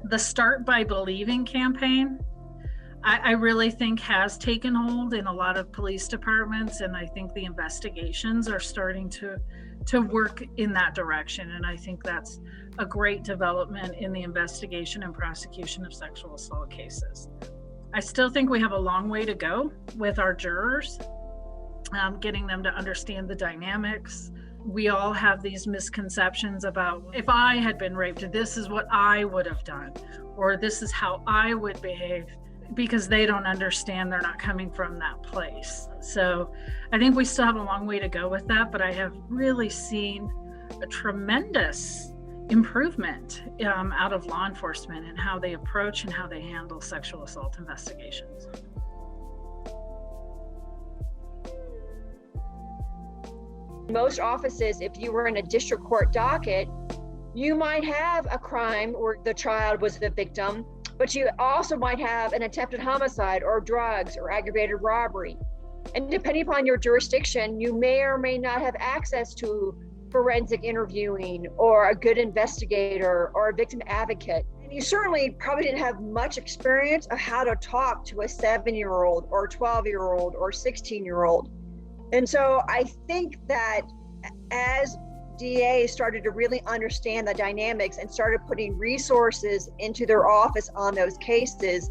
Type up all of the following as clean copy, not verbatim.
The Start by Believing campaign, I really think has taken hold in a lot of police departments, and I think the investigations are starting to work in that direction. And I think that's a great development in the investigation and prosecution of sexual assault cases. I still think we have a long way to go with our jurors, getting them to understand the dynamics. We all have these misconceptions about, if I had been raped, this is what I would have done, or this is how I would behave, because they don't understand, they're not coming from that place. So I think we still have a long way to go with that, but I have really seen a tremendous improvement out of law enforcement and how they approach and how they handle sexual assault investigations. Most offices, if you were in a district court docket, you might have a crime where the child was the victim, but you also might have an attempted homicide or drugs or aggravated robbery. And depending upon your jurisdiction, you may or may not have access to forensic interviewing or a good investigator or a victim advocate. And you certainly probably didn't have much experience of how to talk to a 7-year-old or 12-year-old or 16-year-old. And so I think that as DAs started to really understand the dynamics and started putting resources into their office on those cases,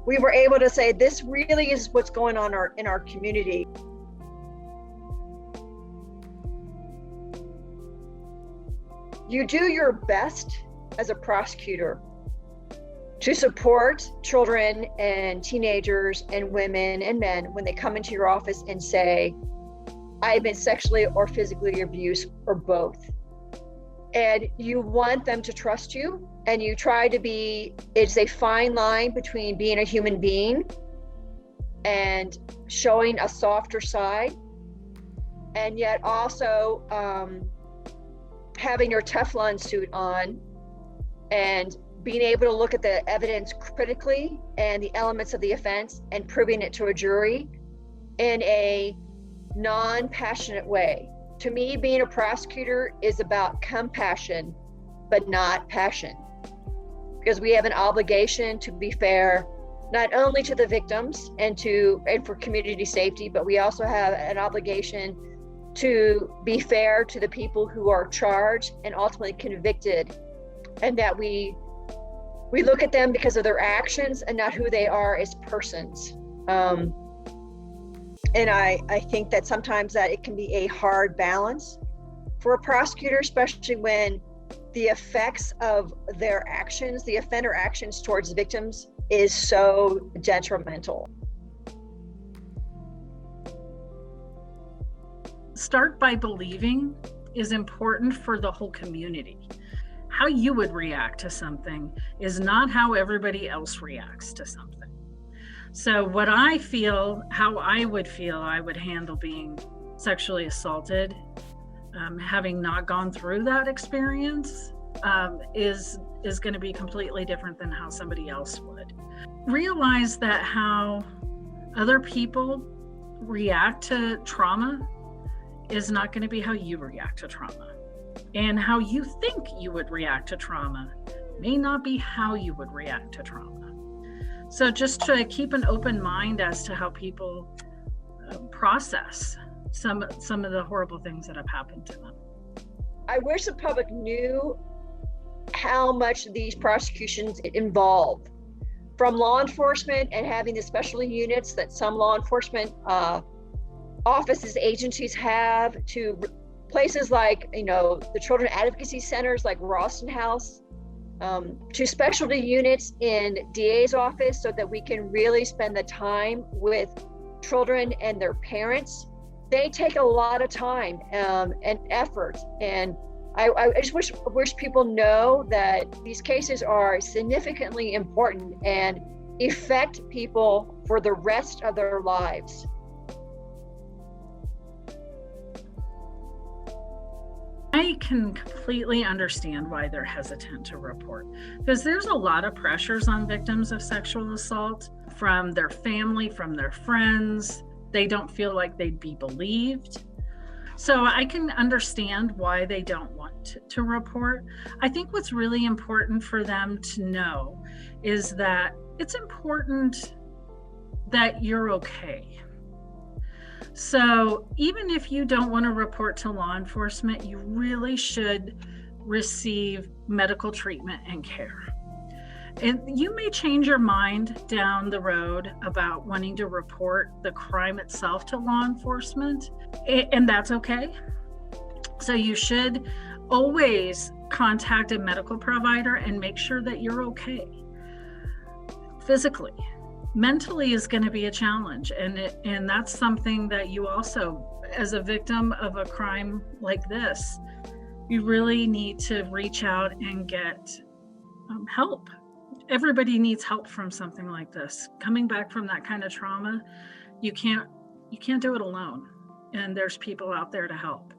we were able to say, this really is what's going on in our community. You do your best as a prosecutor to support children and teenagers and women and men when they come into your office and say, I've been sexually or physically abused, or both. And you want them to trust you, and you try to be, it's a fine line between being a human being and showing a softer side, and yet also having your Teflon suit on and being able to look at the evidence critically and the elements of the offense and proving it to a jury in a non-passionate way. To me, being a prosecutor is about compassion, but not passion, because we have an obligation to be fair, not only to the victims and for community safety, but we also have an obligation to be fair to the people who are charged and ultimately convicted, and that we look at them because of their actions and not who they are as persons. And I think that sometimes that it can be a hard balance for a prosecutor, especially when the effects of their actions, the offender actions towards victims, is so detrimental. Start by Believing is important for the whole community. How you would react to something is not how everybody else reacts to something. So what I feel, how I would handle being sexually assaulted, having not gone through that experience, is going to be completely different than how somebody else would. Realize that how other people react to trauma is not going to be how you react to trauma. And how you think you would react to trauma may not be how you would react to trauma. So just to keep an open mind as to how people process some of the horrible things that have happened to them. I wish the public knew how much these prosecutions involve, from law enforcement and having the special units that some law enforcement offices, agencies have, to places like, the children advocacy centers like Ralston House, to specialty units in DA's office, so that we can really spend the time with children and their parents. They take a lot of time and effort. And I just wish people know that these cases are significantly important and affect people for the rest of their lives. I can completely understand why they're hesitant to report, because there's a lot of pressures on victims of sexual assault from their family, from their friends. They don't feel like they'd be believed. So I can understand why they don't want to report. I think what's really important for them to know is that it's important that you're okay. So even if you don't want to report to law enforcement, you really should receive medical treatment and care. And you may change your mind down the road about wanting to report the crime itself to law enforcement, and that's okay. So you should always contact a medical provider and make sure that you're okay physically. Mentally is going to be a challenge, and that's something that you also, as a victim of a crime like this, you really need to reach out and get help. Everybody needs help from something like this. Coming back from that kind of trauma, you can't do it alone, and there's people out there to help.